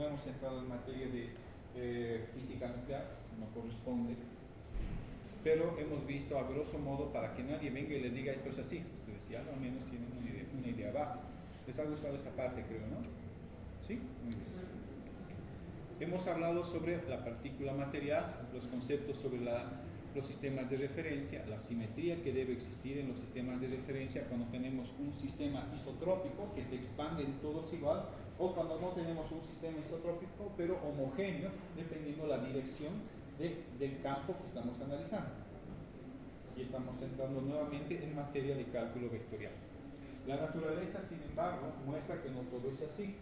No hemos entrado en materia de física nuclear, no corresponde, pero hemos visto a grosso modo, para que nadie venga y les diga esto es así, ustedes ya al menos tienen una idea base. ¿Les ha gustado esta parte, creo, no? ¿Sí? Muy bien. Hemos hablado sobre la partícula material, los conceptos sobre los sistemas de referencia, la simetría que debe existir en los sistemas de referencia cuando tenemos un sistema isotrópico que se expande en todos igual, o cuando no tenemos un sistema isotrópico pero homogéneo, dependiendo la dirección del campo que estamos analizando. Y estamos entrando nuevamente en materia de cálculo vectorial. La naturaleza, sin embargo, muestra que no todo es así.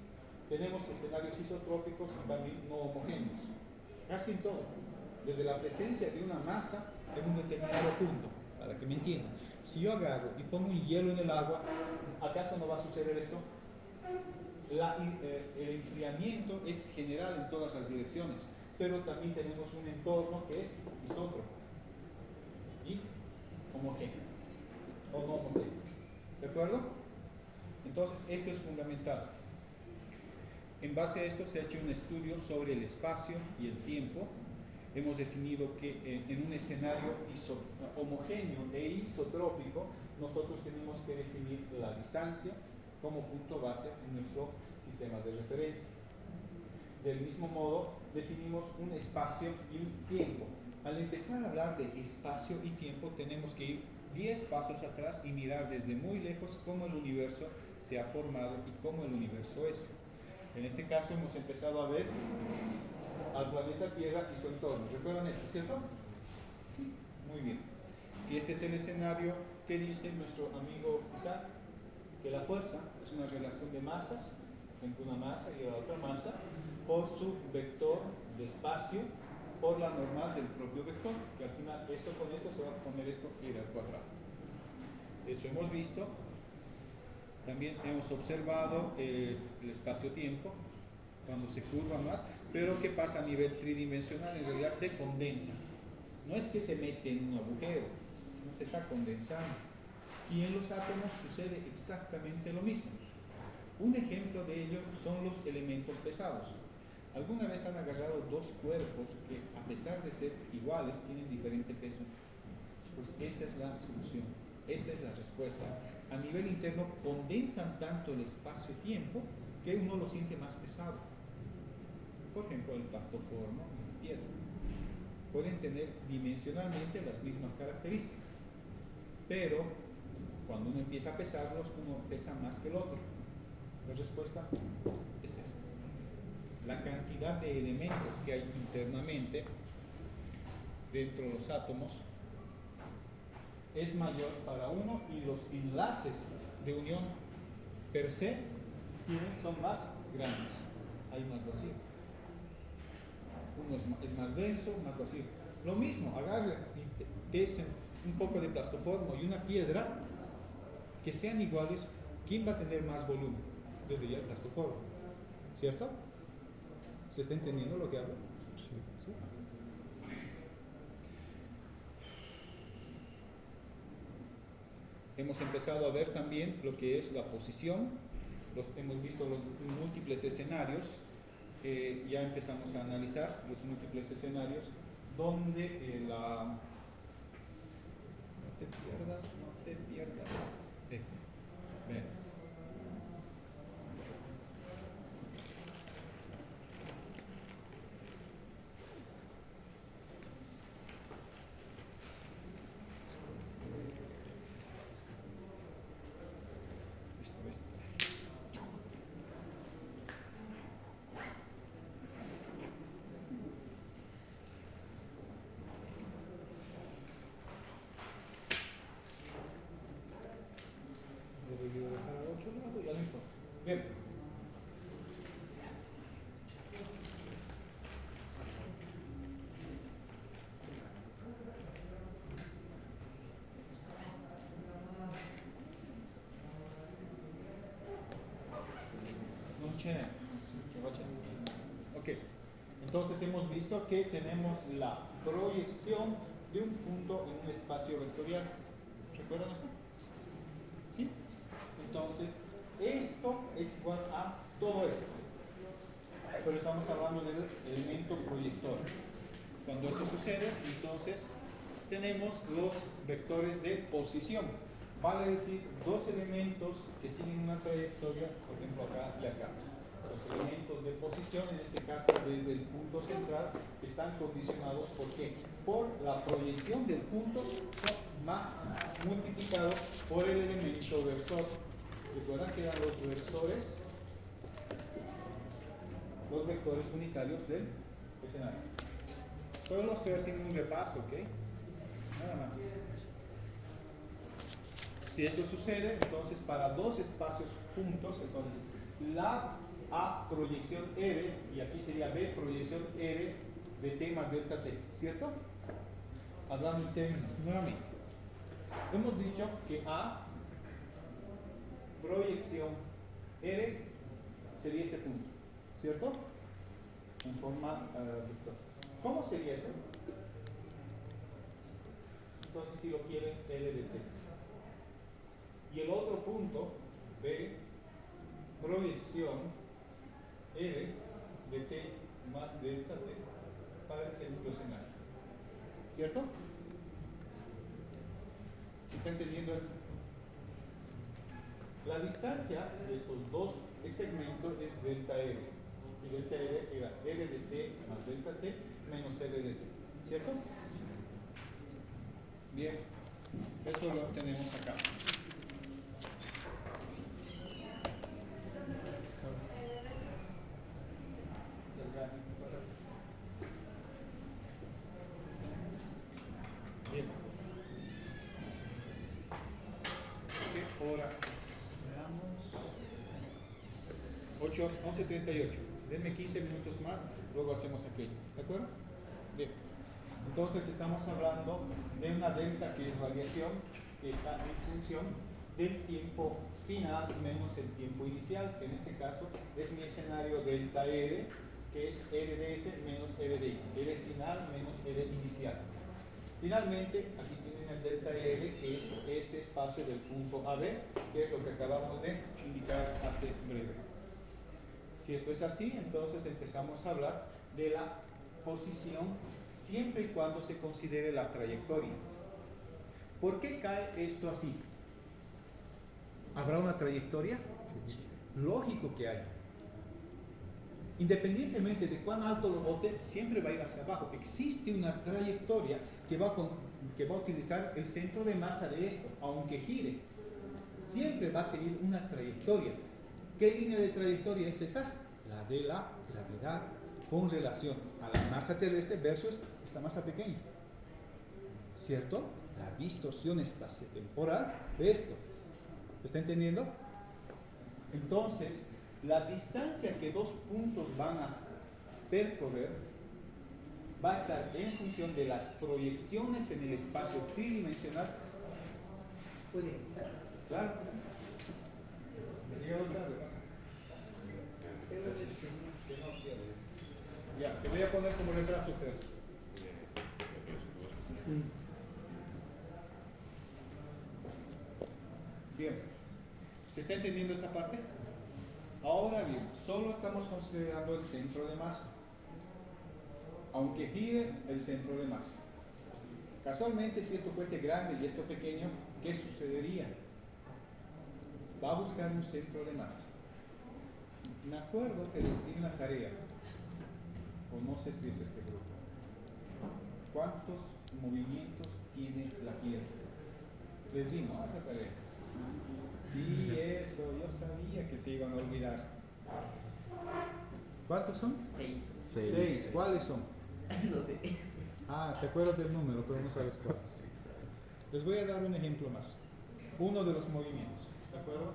Tenemos escenarios isotrópicos y también no homogéneos, casi en todo, desde la presencia de una masa en un determinado punto, para que me entiendan. Si yo agarro y pongo un hielo en el agua, ¿acaso no va a suceder esto? El enfriamiento es general en todas las direcciones, pero también tenemos un entorno que es isótropo y homogéneo, o no homogéneo. ¿De acuerdo? Entonces, esto es fundamental. En base a esto se ha hecho un estudio sobre el espacio y el tiempo. Hemos definido que en un escenario homogéneo e isotrópico, nosotros tenemos que definir la distancia como punto base en nuestro sistema de referencia. Del mismo modo, definimos un espacio y un tiempo. Al empezar a hablar de espacio y tiempo, tenemos que ir 10 pasos atrás y mirar desde muy lejos cómo el universo se ha formado y cómo el universo es. En ese caso hemos empezado a ver al planeta Tierra y su entorno. ¿Recuerdan esto, cierto? Sí, muy bien. Si este es el escenario, ¿qué dice nuestro amigo Isaac? Que la fuerza es una relación de masas entre una masa y la otra masa por su vector de espacio por la normal del propio vector, que al final esto con esto se va a poner esto y al cuadrado. Eso hemos visto. También hemos observado el espacio-tiempo cuando se curva más, pero ¿qué pasa a nivel tridimensional? En realidad se condensa. No es que se mete en un agujero, no se está condensando. Y en los átomos sucede exactamente lo mismo. Un ejemplo de ello son los elementos pesados. ¿Alguna vez han agarrado dos cuerpos que, a pesar de ser iguales, tienen diferente peso? Pues esta es la solución, esta es la respuesta. A nivel interno condensan tanto el espacio-tiempo que uno lo siente más pesado. Por ejemplo, el plastoformo y la piedra. Pueden tener dimensionalmente las mismas características, pero cuando uno empieza a pesarlos, uno pesa más que el otro. La respuesta es esta. La cantidad de elementos que hay internamente dentro de los átomos es mayor para uno y los enlaces de unión per se son más grandes, hay más vacío. Uno es más denso, más vacío. Lo mismo, agarren y pesen un poco de plastoformo y una piedra que sean iguales, ¿quién va a tener más volumen? Desde ya el plastoformo, ¿cierto? ¿Se está entendiendo lo que hablo? Sí. ¿Sí? Hemos empezado a ver también lo que es la posición, hemos visto los múltiples escenarios, ya empezamos a analizar los múltiples escenarios donde no te pierdas, ven. Bien. Ok, entonces hemos visto que tenemos la proyección de un punto en un espacio vectorial. ¿Recuerdan esto? ¿Sí? Entonces, esto es igual a todo esto. pero estamos hablando del elemento proyector. Cuando eso sucede, entonces tenemos los vectores de posición. Vale decir, dos elementos que siguen una trayectoria, por ejemplo acá y acá. Los elementos de posición, en este caso desde el punto central, están condicionados ¿por qué? Por la proyección del punto multiplicado por el elemento versor. ¿Recuerdan que eran los versores? Los vectores unitarios del escenario. Solo estoy haciendo un repaso, ¿ok? Nada más. Si esto sucede, entonces para dos espacios juntos, entonces la A proyección R, y aquí sería B proyección R de T más delta T, ¿cierto? Hablando en términos, nuevamente. Hemos dicho que A proyección R sería este punto, ¿cierto? En forma vector. ¿Cómo sería esto? Entonces, si lo quieren, L de T. Y el otro punto, B, proyección R de T más delta T para el segundo escenario. ¿Cierto? ¿Se está entendiendo esto? La distancia de estos dos segmentos es delta R. Y delta R era R de T más delta T menos R de T. ¿Cierto? Bien. Eso lo tenemos acá. Muchas gracias. Bien. ¿Qué hora es? Veamos. 11:38. Denme 15 minutos más, luego hacemos aquello. ¿De acuerdo? Bien. Entonces estamos hablando de una delta que es variación, que está en función del tiempo final menos el tiempo inicial, que en este caso es mi escenario delta R, que es R de F menos R de I, R final menos R inicial. Finalmente, aquí tienen el delta R, que es este espacio del punto AB, que es lo que acabamos de indicar hace breve. Si esto es así, entonces empezamos a hablar de la posición siempre y cuando se considere la trayectoria. ¿Por qué cae esto así? ¿Habrá una trayectoria? Sí. Lógico que hay. Independientemente de cuán alto lo bote, siempre va a ir hacia abajo. Existe una trayectoria que va a utilizar el centro de masa de esto, aunque gire. Siempre va a seguir una trayectoria. ¿Qué línea de trayectoria es esa? La de la gravedad con relación a la masa terrestre versus esta masa pequeña. ¿Cierto? La distorsión espaciotemporal de esto. ¿Está entendiendo? Entonces, la distancia que dos puntos van a percorrer va a estar en función de las proyecciones en el espacio tridimensional. ¿Puede empezar? Claro. ¿Me llegado tarde? Ya, te voy a poner como retraso, Fer. Bien, ¿se está entendiendo esta parte? Ahora bien, solo estamos considerando el centro de masa, aunque gire el centro de masa. Casualmente, si esto fuese grande y esto pequeño, ¿qué sucedería? Va a buscar un centro de masa. Me acuerdo que les di una tarea, o no sé si es este grupo. ¿Cuántos movimientos tiene la Tierra? Les di, ¿no? Esa tarea. Sí, eso, yo sabía que se iban a olvidar. ¿Cuántos son? 6. ¿Cuáles son? No sé. Ah, te acuerdas del número, pero no sabes cuáles. Les voy a dar un ejemplo más. Uno de los movimientos, ¿de acuerdo?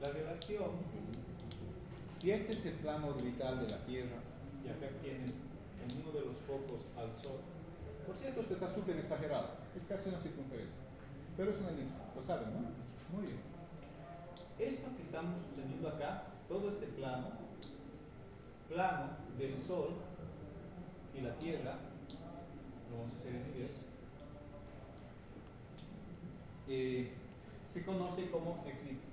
La relación, si este es el plano orbital de la Tierra, y acá tienen en uno de los focos al Sol, por cierto, esto está súper exagerado, es casi una circunferencia, pero es una elipse, lo saben, ¿no? Muy bien. Esto que estamos teniendo acá, todo este plano del Sol y la Tierra, lo vamos a hacer en inglés, se conoce como eclíptica.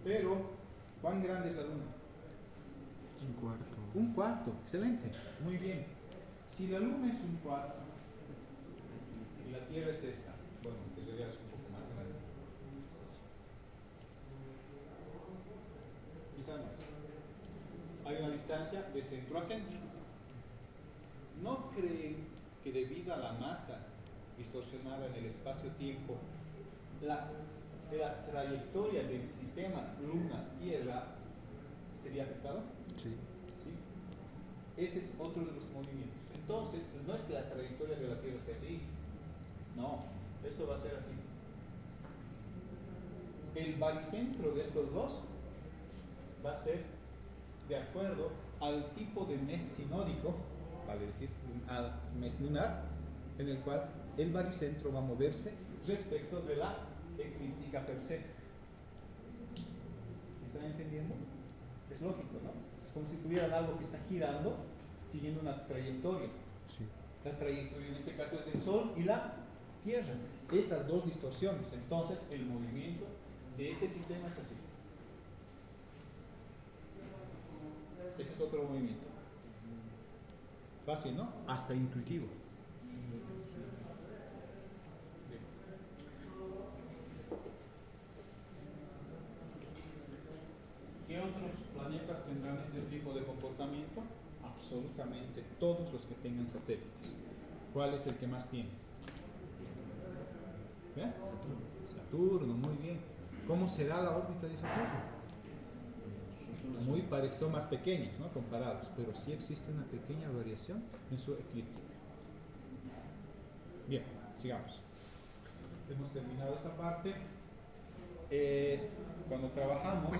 Pero, ¿cuán grande es la Luna? Un cuarto. Un cuarto, excelente, muy bien. Si la Luna es un cuarto y la Tierra es esta, bueno, que en realidad es un poco más grande, quizá más. Hay una distancia de centro a centro. ¿No creen que debido a la masa distorsionada en el espacio-tiempo, la trayectoria del sistema Luna-Tierra sería afectada? Sí. Sí. Ese es otro de los movimientos. Entonces, no es que la trayectoria de la Tierra sea así. No, esto va a ser así. El baricentro de estos dos va a ser de acuerdo al tipo de mes sinódico, vale decir, al mes lunar, en el cual el baricentro va a moverse respecto de la eclíptica per se. ¿Me están entendiendo? Es lógico, ¿no? Es como si tuvieran algo que está girando siguiendo una trayectoria. Sí. La trayectoria en este caso es del Sol y la Tierra. Estas dos distorsiones. Entonces, el movimiento de este sistema es así. Ese es otro movimiento. Fácil, ¿no? Hasta intuitivo. ¿Qué otros planetas tendrán este tipo de comportamiento? Absolutamente todos los que tengan satélites. ¿Cuál es el que más tiene? ¿Ve? Saturno, muy bien. ¿Cómo será la órbita de Saturno? Muy parecido, más pequeños, ¿no? Comparados, pero sí existe una pequeña variación en su eclíptica. Bien, sigamos. Hemos terminado esta parte. Cuando trabajamos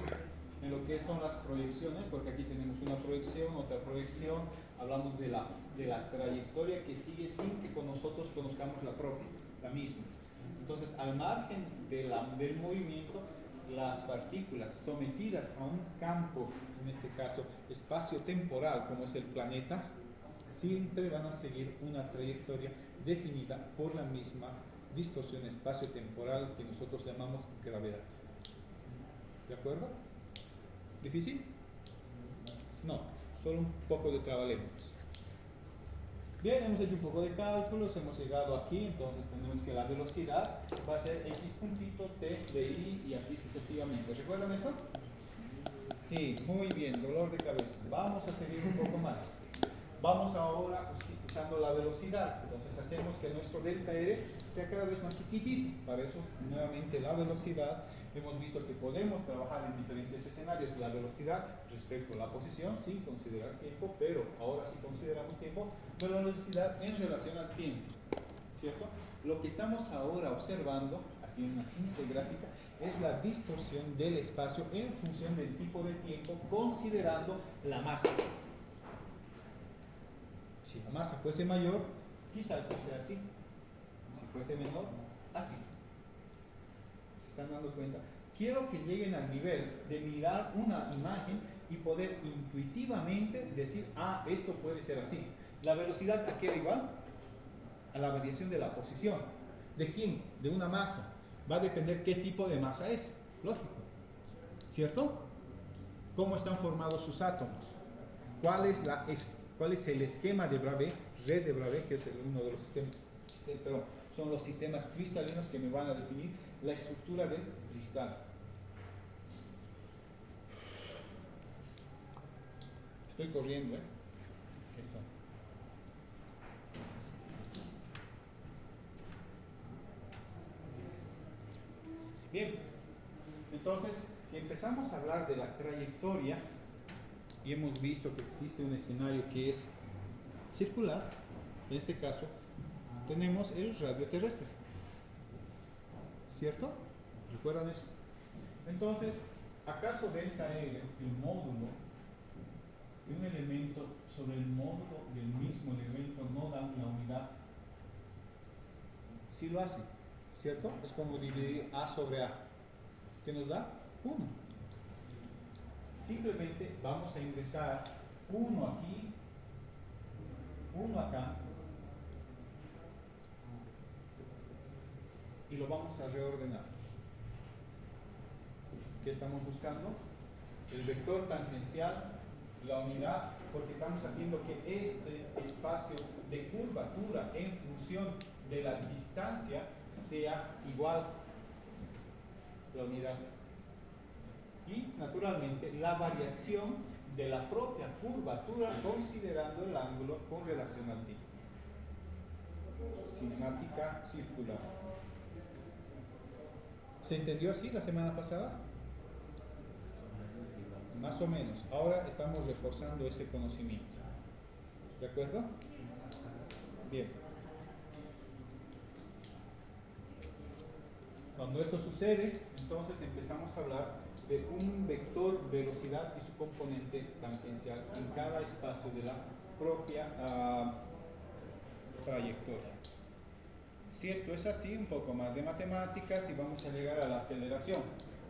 en lo que son las proyecciones, porque aquí tenemos una proyección, otra proyección, hablamos de la trayectoria que sigue sin que con nosotros conozcamos la propia, la misma. Entonces, al margen del movimiento, las partículas sometidas a un campo, en este caso espacio-temporal, como es el planeta, siempre van a seguir una trayectoria definida por la misma distorsión espacio-temporal que nosotros llamamos gravedad. ¿De acuerdo? ¿Difícil? No, solo un poco de trabalenguas. Bien, hemos hecho un poco de cálculos, hemos llegado aquí, entonces tenemos que la velocidad va a ser x puntito t de i y así sucesivamente. ¿Recuerdan esto? Sí, muy bien, dolor de cabeza. Vamos a seguir un poco más. Vamos ahora usando la velocidad, entonces hacemos que nuestro delta R sea cada vez más chiquitito. Para eso, nuevamente, la velocidad. Hemos visto que podemos trabajar en diferentes escenarios la velocidad respecto a la posición sin considerar tiempo, pero ahora sí consideramos tiempo, pero la velocidad en relación al tiempo, ¿cierto? Lo que estamos ahora observando, así en una simple gráfica, es la distorsión del espacio en función del tipo de tiempo, considerando la masa. Si la masa fuese mayor, quizá esto sea así. Si fuese menor, así. ¿Se están dando cuenta? Quiero que lleguen al nivel de mirar una imagen y poder intuitivamente decir, ah, esto puede ser así. ¿La velocidad a qué era igual? A la variación de la posición. ¿De quién? De una masa. Va a depender qué tipo de masa es. Lógico. ¿Cierto? ¿Cómo están formados sus átomos? ¿Cuál es el esquema de Bravais, red de Bravais, que es uno de los son los sistemas cristalinos que me van a definir la estructura del cristal? Estoy corriendo, Aquí está. Bien, entonces, si empezamos a hablar de la trayectoria, y hemos visto que existe un escenario que es circular, en este caso, tenemos el radio terrestre. ¿Cierto? ¿Recuerdan eso? Entonces, ¿acaso delta R, el módulo de un elemento sobre el módulo del mismo elemento, no da una unidad? Sí lo hace, ¿cierto? Es como dividir A sobre A. ¿Qué nos da? 1. Simplemente vamos a ingresar 1 aquí, 1 acá, y lo vamos a reordenar. ¿Qué estamos buscando? El vector tangencial, la unidad, porque estamos haciendo que este espacio de curvatura en función de la distancia sea igual la unidad. Y naturalmente la variación de la propia curvatura considerando el ángulo con relación al tipo. Cinemática circular. ¿Se entendió así la semana pasada? Más o menos. Ahora estamos reforzando ese conocimiento. ¿De acuerdo? Bien. Cuando esto sucede, entonces empezamos a hablar de un vector velocidad y su componente tangencial en cada espacio de la propia trayectoria. Si esto es así, un poco más de matemáticas y vamos a llegar a la aceleración,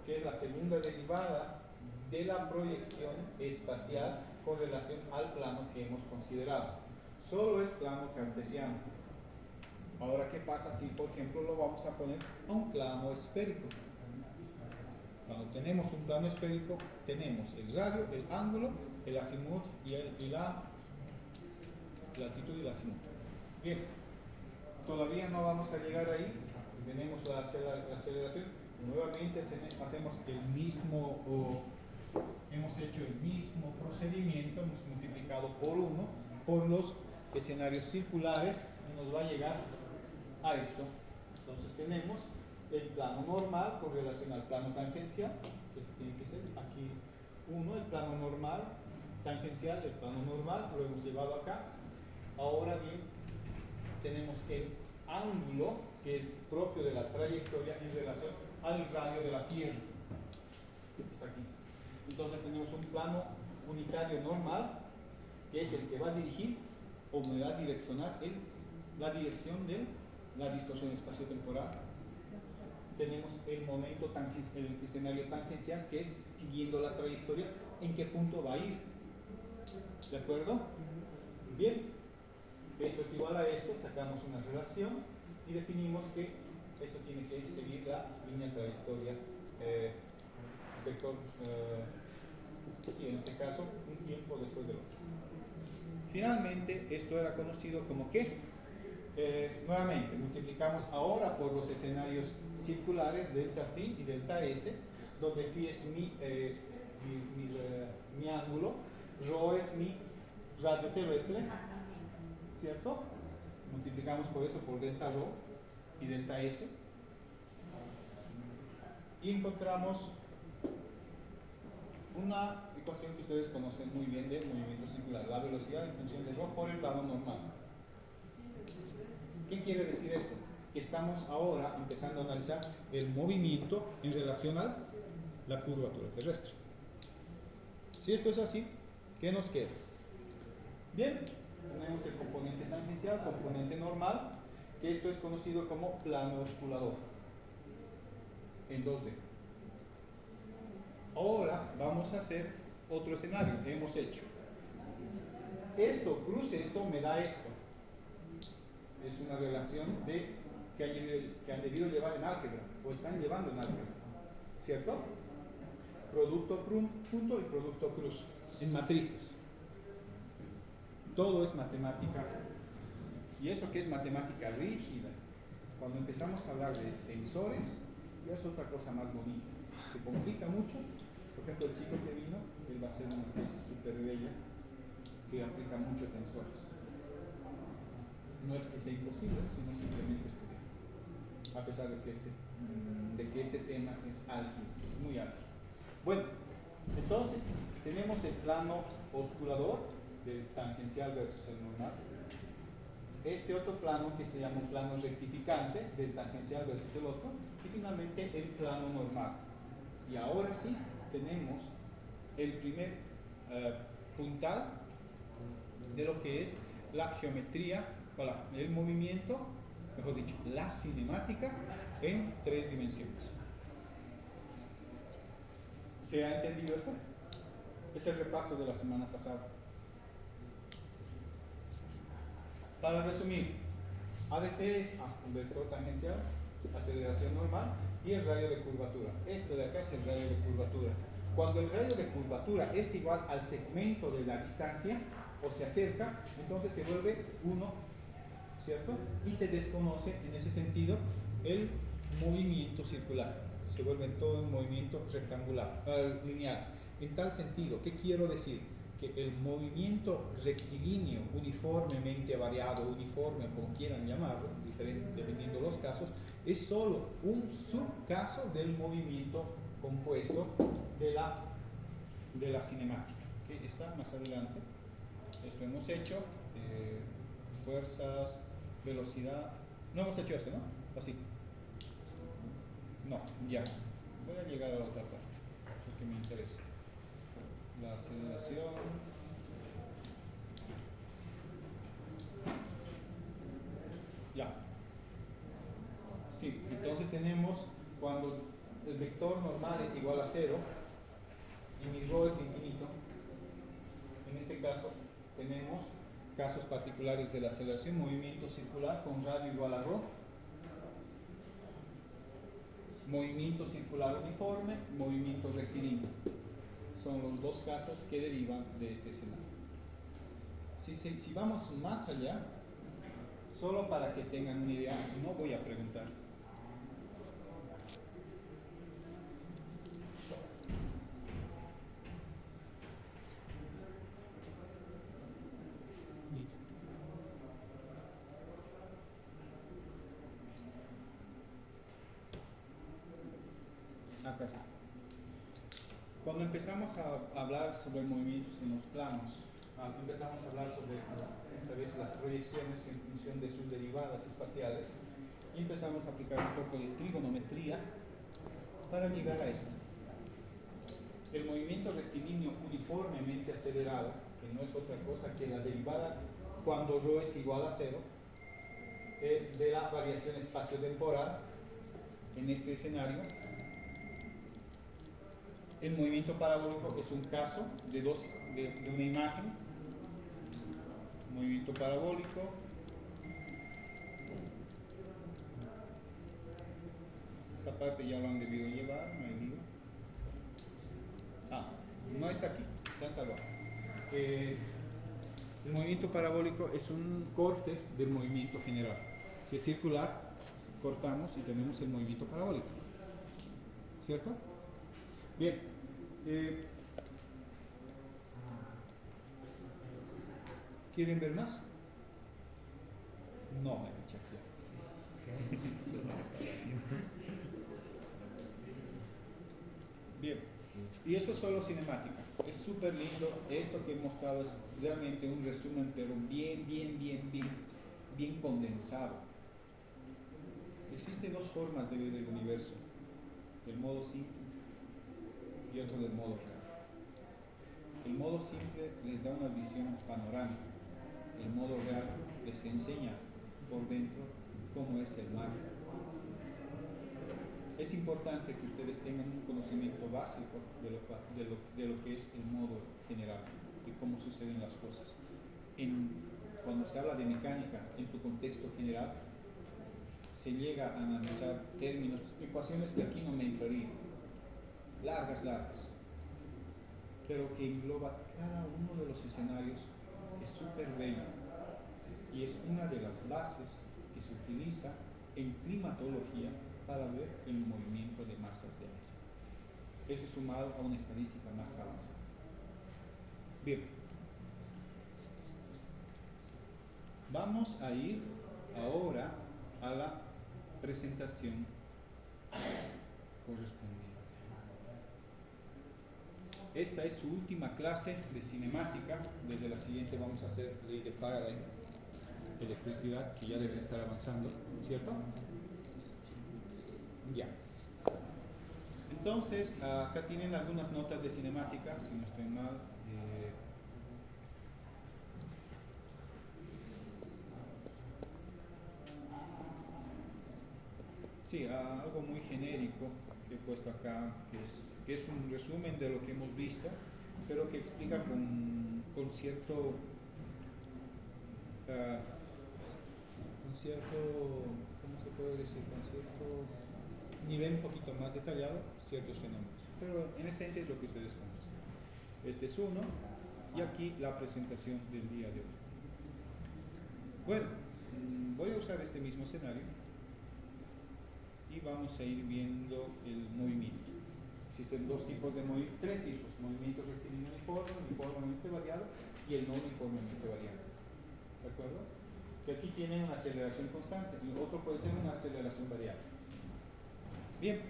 que es la segunda derivada de la proyección espacial con relación al plano que hemos considerado. Solo es plano cartesiano. Ahora, ¿qué pasa si, por ejemplo, lo vamos a poner a un plano esférico? Cuando tenemos un plano esférico, tenemos el radio, el ángulo, el azimut y la altitud y el azimut. Bien, todavía no vamos a llegar ahí. Tenemos la aceleración. Nuevamente hacemos el mismo, hemos hecho el mismo procedimiento, hemos multiplicado por 1 por los escenarios circulares y nos va a llegar a esto. Entonces tenemos el plano normal con relación al plano tangencial, que tiene que ser aquí 1, el plano normal, tangencial, el plano normal, lo hemos llevado acá. Ahora bien, tenemos el ángulo que es propio de la trayectoria en relación al radio de la Tierra. Es aquí. Entonces tenemos un plano unitario normal, que es el que va a dirigir o me va a direccionar la dirección de la distorsión espaciotemporal. Tenemos el momento tangencial, el escenario tangencial, que es siguiendo la trayectoria, en qué punto va a ir. ¿De acuerdo? Bien, esto es igual a esto, sacamos una relación y definimos que esto tiene que seguir la línea trayectoria vector, sí, en este caso, un tiempo después del otro. Finalmente, esto era conocido como ¿qué? Nuevamente, multiplicamos ahora por los escenarios circulares delta phi y delta s, donde phi es mi ángulo, rho es mi radio terrestre, ¿cierto? Multiplicamos por eso por delta rho y delta s y encontramos una ecuación que ustedes conocen muy bien de movimiento circular, la velocidad en función de rho por el plano normal. ¿Qué quiere decir esto? Que estamos ahora empezando a analizar el movimiento en relación a la curvatura terrestre. Si esto es así, ¿qué nos queda? Bien, tenemos el componente tangencial, componente normal, que esto es conocido como plano osculador en 2D. Ahora vamos a hacer otro escenario. Hemos hecho esto, cruce esto, me da esto. Es una relación que han debido llevar en álgebra, o están llevando en álgebra, ¿cierto? Producto punto y producto cruz, en matrices. Todo es matemática. Y eso que es matemática rígida, cuando empezamos a hablar de tensores, ya es otra cosa más bonita. Se complica mucho. Por ejemplo, el chico que vino, él va a hacer una tesis súper bella que aplica mucho tensores. No es que sea imposible, sino simplemente estudiar. A pesar de que este tema es álgido, es muy álgido. Bueno, entonces tenemos el plano osculador del tangencial versus el normal. Este otro plano que se llama un plano rectificante del tangencial versus el otro. Y finalmente el plano normal. Y ahora sí tenemos el primer puntal de lo que es la geometría, el movimiento, mejor dicho, la cinemática en 3 dimensiones. ¿Se ha entendido esto? Es el repaso de la semana pasada. Para resumir, ADT es un vector tangencial, aceleración normal, y el radio de curvatura. Esto de acá es el radio de curvatura. Cuando el radio de curvatura es igual al segmento de la distancia, o se acerca, entonces se vuelve 1, ¿cierto? Y se desconoce, en ese sentido, el movimiento circular. Se vuelve todo un movimiento rectangular, lineal. En tal sentido, ¿qué quiero decir? Que el movimiento rectilíneo uniformemente variado, uniforme, como quieran llamarlo, diferente, dependiendo de los casos, es solo un subcaso del movimiento compuesto de la cinemática, que está más adelante. Esto hemos hecho, fuerzas, velocidad. No hemos hecho esto, ¿no? Así. No, ya. Voy a llegar a la otra parte, porque me interesa. La aceleración. Ya. Sí, entonces tenemos cuando el vector normal es igual a 0 y mi ρ es infinito. En este caso tenemos casos particulares de la aceleración, movimiento circular con radio igual a ρ, movimiento circular uniforme, movimiento rectilíneo. Son los dos casos que derivan de este escenario. Si vamos más allá, solo para que tengan una idea, no voy a preguntar. Acá está. Cuando empezamos a hablar sobre movimientos en los planos, empezamos a hablar sobre esta vez las proyecciones en función de sus derivadas espaciales, y empezamos a aplicar un poco de trigonometría para llegar a esto. El movimiento rectilíneo uniformemente acelerado, que no es otra cosa que la derivada cuando ρ es igual a 0 de la variación espaciotemporal en este escenario. El movimiento parabólico es un caso de una imagen. Movimiento parabólico. Esta parte ya lo han debido llevar, no hay lío. No está aquí, se han salvado. El movimiento parabólico es un corte del movimiento general. Si es circular, cortamos y tenemos el movimiento parabólico. ¿Cierto? Bien. ¿Quieren ver más? No, me he chequeado. Bien. Y esto es solo cinemática. Es súper lindo. Esto que he mostrado es realmente un resumen, pero bien condensado. Existen dos formas de ver el universo: el modo simple y otro del modo real. El modo simple les da una visión panorámica. El modo real les enseña por dentro cómo es el mar. Es importante que ustedes tengan un conocimiento básico de lo que es el modo general, de cómo suceden las cosas. Cuando se habla de mecánica en su contexto general, se llega a analizar términos, ecuaciones que aquí no me entraría, largas, pero que engloba cada uno de los escenarios, que es súper bello, y es una de las bases que se utiliza en climatología para ver el movimiento de masas de aire. Eso sumado a una estadística más avanzada. Bien, vamos a ir ahora a la presentación correspondiente. Esta es su última clase de cinemática. Desde la siguiente vamos a hacer ley de Faraday, electricidad, que ya deben estar avanzando, ¿cierto? Ya. Entonces, acá tienen algunas notas de cinemática, si no estoy mal. Sí, algo muy genérico que he puesto acá, que es un resumen de lo que hemos visto, pero que explica con cierto, ¿cómo se puede decir, con cierto nivel un poquito más detallado, ciertos fenómenos. Pero en esencia es lo que ustedes conocen. Este es uno, y aquí la presentación del día de hoy. Bueno, voy a usar este mismo escenario y vamos a ir viendo el movimiento. Existen tres tipos: movimiento rectilíneo uniforme, uniformemente variado y el no uniformemente variado. ¿De acuerdo? Que aquí tienen una aceleración constante y otro puede ser una aceleración variable. Bien,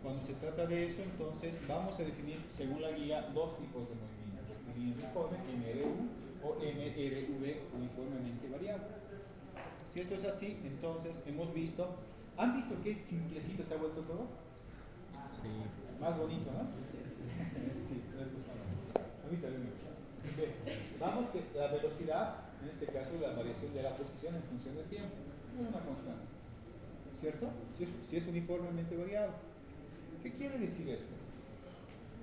cuando se trata de eso, entonces vamos a definir según la guía dos tipos de movimiento: rectilíneo uniforme, MRU, o MRV, uniformemente variado. Si esto es así, entonces hemos visto, ¿han visto qué simplecito se ha vuelto todo? Sí. Más bonito, ¿no? Sí, les gusta. A mí también me gusta. Bien, vamos que la velocidad, en este caso la variación de la posición en función del tiempo, es una constante, ¿cierto? Si es uniformemente variado. ¿Qué quiere decir esto?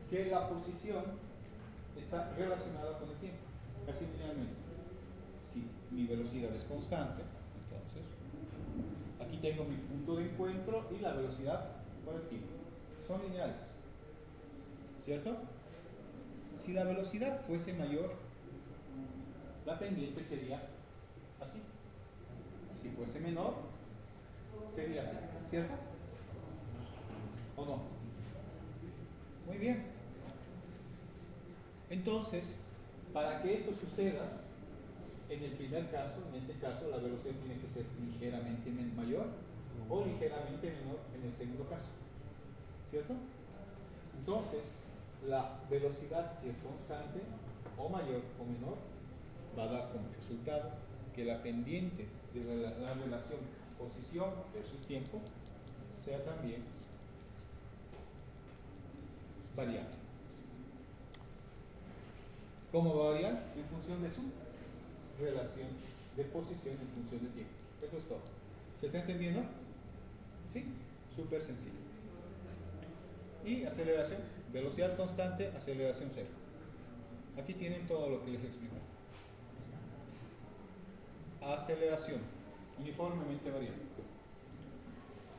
Que la posición está relacionada con el tiempo, casi linealmente. Si mi velocidad es constante, entonces aquí tengo mi punto de encuentro y la velocidad por el tiempo. Son lineales, ¿cierto? Si la velocidad fuese mayor, la pendiente sería así. Si fuese menor, sería así, ¿cierto? ¿O no? Muy bien. Entonces, para que esto suceda, en el primer caso, en este caso, la velocidad tiene que ser ligeramente mayor o ligeramente menor en el segundo caso, ¿cierto? Entonces, la velocidad, si es constante, o mayor o menor, va a dar como resultado que la pendiente de la relación posición versus tiempo sea también variable. ¿Cómo va a variar? En función de su relación de posición en función de tiempo. Eso es todo. ¿Se está entendiendo? ¿Sí? Súper sencillo. Y aceleración, velocidad constante, aceleración cero. Aquí tienen todo lo que les explico. Aceleración, uniformemente variable.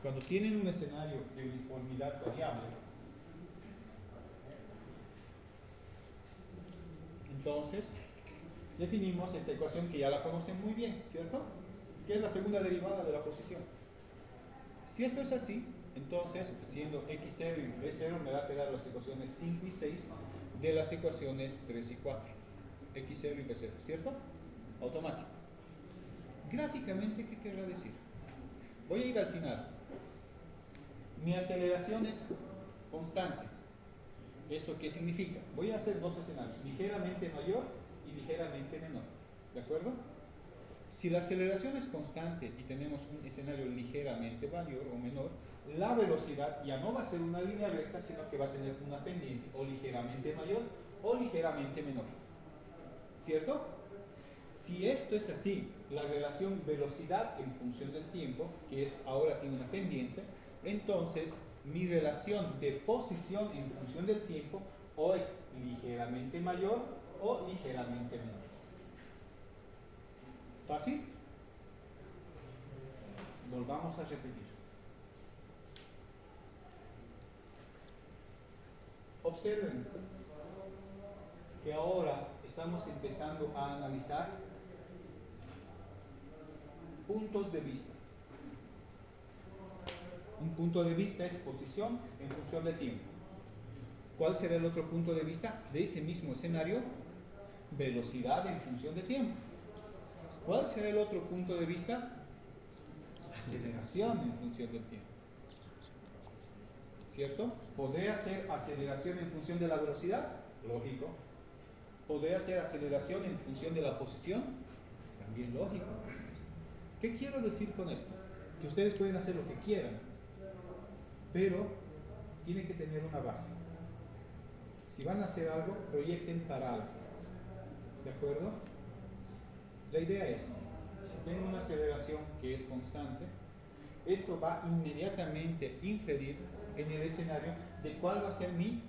Cuando tienen un escenario de uniformidad variable, entonces definimos esta ecuación que ya la conocen muy bien, ¿cierto? Que es la segunda derivada de la posición. Si esto es así, entonces, siendo x0 y b0, me va a quedar las ecuaciones 5 y 6 de las ecuaciones 3 y 4. x0 y b0, ¿cierto? Automático. Gráficamente, ¿qué querrá decir? Voy a ir al final. Mi aceleración es constante. ¿Esto qué significa? Voy a hacer dos escenarios, ligeramente mayor y ligeramente menor. ¿De acuerdo? Si la aceleración es constante y tenemos un escenario ligeramente mayor o menor, la velocidad ya no va a ser una línea recta, sino que va a tener una pendiente o ligeramente mayor o ligeramente menor. ¿Cierto? Si esto es así, la relación velocidad en función del tiempo, que es ahora tiene una pendiente, entonces mi relación de posición en función del tiempo o es ligeramente mayor o ligeramente menor. ¿Fácil? Volvamos a repetir. Observen que ahora estamos empezando a analizar puntos de vista. Un punto de vista es posición en función de tiempo. ¿Cuál será el otro punto de vista de ese mismo escenario? Velocidad en función de tiempo. ¿Cuál será el otro punto de vista? Aceleración en función del tiempo. ¿Cierto? ¿Podría ser aceleración en función de la velocidad? Lógico. ¿Podría ser aceleración en función de la posición? También lógico. ¿Qué quiero decir con esto? Que ustedes pueden hacer lo que quieran, pero tiene que tener una base. Si van a hacer algo, proyecten para algo. ¿De acuerdo? La idea es, si tengo una aceleración que es constante, esto va inmediatamente a inferir en el escenario de cuál va a ser mi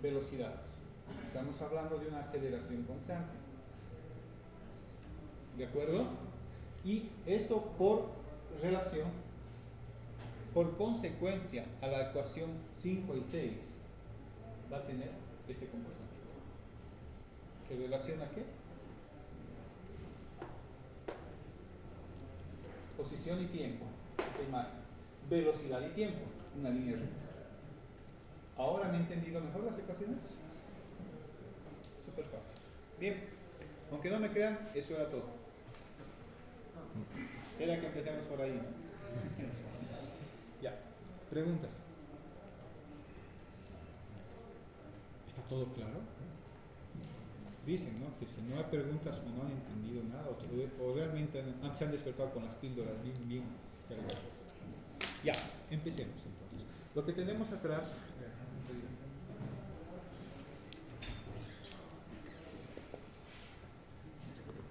velocidad. Estamos hablando de una aceleración constante. ¿De acuerdo? Y esto por relación Por consecuencia, a la ecuación 5 y 6 va a tener este comportamiento. ¿Qué relaciona qué? Posición y tiempo, esta imagen. Velocidad y tiempo, una línea recta. ¿Ahora han entendido mejor las ecuaciones? Súper fácil. Bien, aunque no me crean, eso era todo. Era que empecemos por ahí, ¿no? Ya, preguntas. ¿Está todo claro? Dicen, ¿no? Que si no hay preguntas o no han entendido nada o realmente se han despertado con las píldoras bien cargadas. Ya, empecemos entonces. Lo que tenemos atrás